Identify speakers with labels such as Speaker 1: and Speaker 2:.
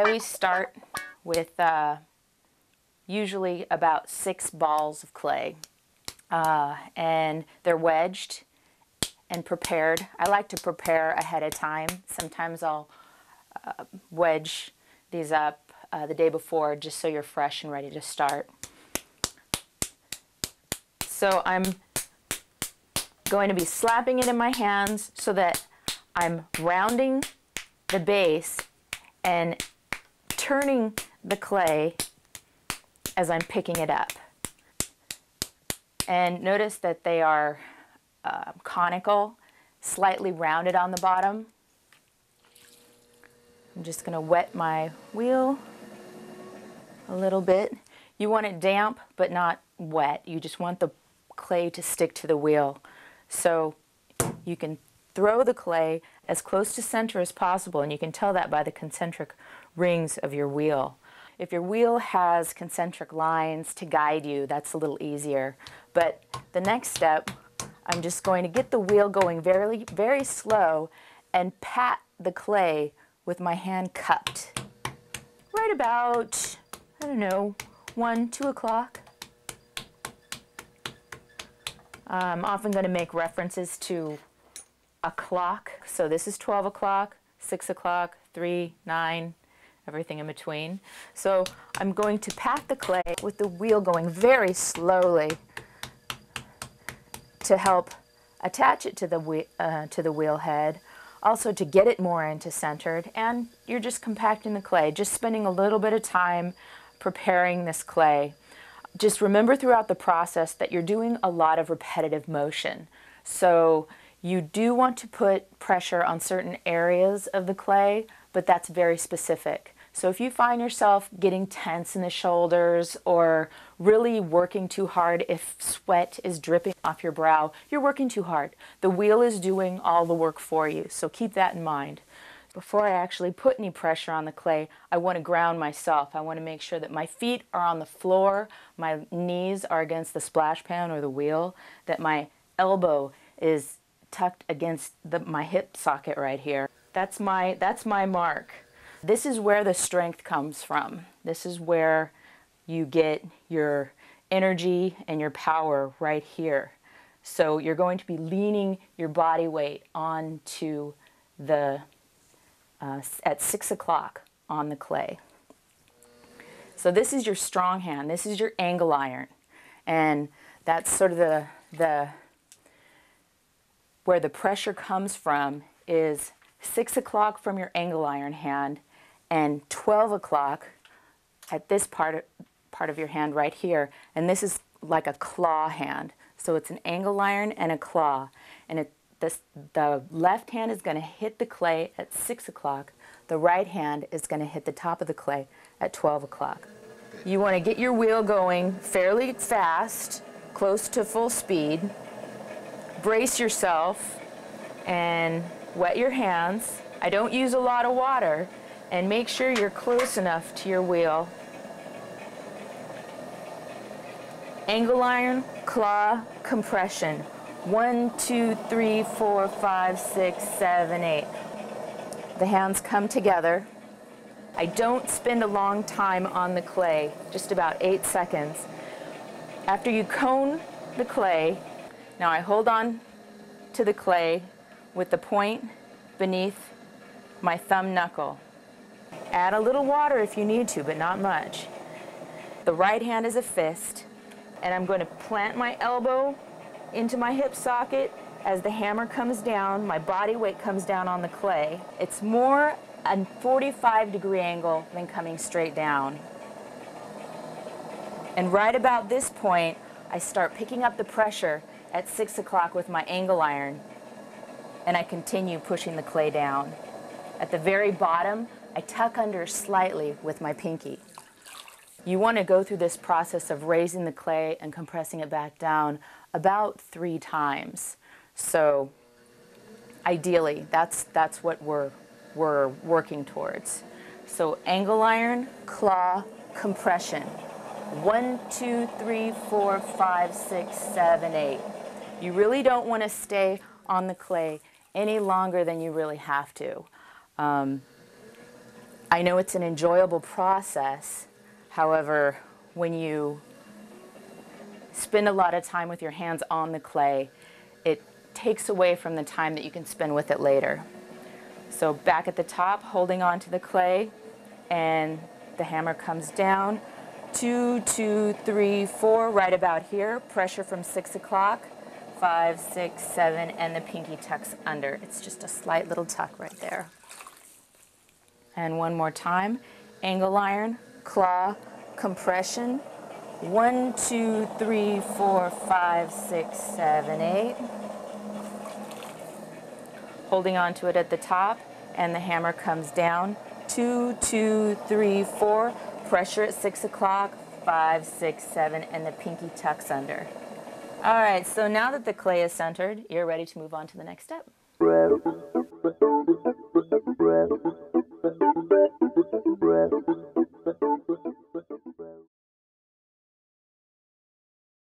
Speaker 1: always start with usually about 6 balls of clay, and they're wedged and prepared. I like to prepare ahead of time. Sometimes I'll wedge these up the day before just so you're fresh and ready to start. So I'm going to be slapping it in my hands so that I'm rounding the base and turning the clay as I'm picking it up. And notice that they are conical, slightly rounded on the bottom. I'm just going to wet my wheel a little bit. You want it damp but not wet. You just want the clay to stick to the wheel. So you can throw the clay as close to center as possible, and you can tell that by the concentric rings of your wheel. If your wheel has concentric lines to guide you, that's a little easier. But the next step, I'm just going to get the wheel going very, very slow and pat the clay with my hand cupped. Right about, I don't know, 1, 2 o'clock. I'm often going to make references to a clock. So this is 12 o'clock, 6 o'clock, 3, 9, everything in between. So I'm going to pat the clay with the wheel going very slowly to help attach it to the wheel head, also to get it more into centered. And you're just compacting the clay, just spending a little bit of time preparing this clay. Just remember throughout the process that you're doing a lot of repetitive motion. So you do want to put pressure on certain areas of the clay, but that's very specific. So if you find yourself getting tense in the shoulders or really working too hard, if sweat is dripping off your brow, you're working too hard. The wheel is doing all the work for you, so keep that in mind. Before I actually put any pressure on the clay, I want to ground myself. I want to make sure that my feet are on the floor, my knees are against the splash pan or the wheel, that my elbow is tucked against my hip socket right here. That's my mark. This is where the strength comes from. This is where you get your energy and your power right here. So you're going to be leaning your body weight onto the at 6 o'clock on the clay. So this is your strong hand. This is your angle iron, and that's sort of the where the pressure comes from is 6 o'clock from your angle iron hand, and 12 o'clock at this part of your hand right here. And this is like a claw hand. So it's an angle iron and a claw, and the left hand is going to hit the clay at 6 o'clock. The right hand is going to hit the top of the clay at 12 o'clock. You want to get your wheel going fairly fast, close to full speed. Brace yourself and wet your hands. I don't use a lot of water, and make sure you're close enough to your wheel. Angle iron, claw, compression. 1, 2, 3, 4, 5, 6, 7, 8. The hands come together. I don't spend a long time on the clay, just about 8 seconds. After you cone the clay, now I hold on to the clay with the point beneath my thumb knuckle. Add a little water if you need to, but not much. The right hand is a fist, and I'm going to plant my elbow into my hip socket. As the hammer comes down, my body weight comes down on the clay. It's more a 45-degree angle than coming straight down. And right about this point, I start picking up the pressure at 6 o'clock with my angle iron, and I continue pushing the clay down. At the very bottom, I tuck under slightly with my pinky. You want to go through this process of raising the clay and compressing it back down about 3 times. So ideally, that's what we're working towards. So angle iron, claw, compression. 1, 2, 3, 4, 5, 6, 7, 8. You really don't want to stay on the clay any longer than you really have to. I know it's an enjoyable process. However, when you spend a lot of time with your hands on the clay, it takes away from the time that you can spend with it later. So back at the top, holding on to the clay, and the hammer comes down. 2, 2, 3, 4, right about here. Pressure from 6 o'clock. 5, 6, 7, and the pinky tucks under. It's just a slight little tuck right there. And one more time. Angle iron, claw, compression. 1, 2, 3, 4, 5, 6, 7, 8. Holding on to it at the top, and the hammer comes down. 2, 2, 3, 4. Pressure at 6 o'clock. 5, 6, 7, and the pinky tucks under. All right, so now that the clay is centered, you're ready to move on to the next step.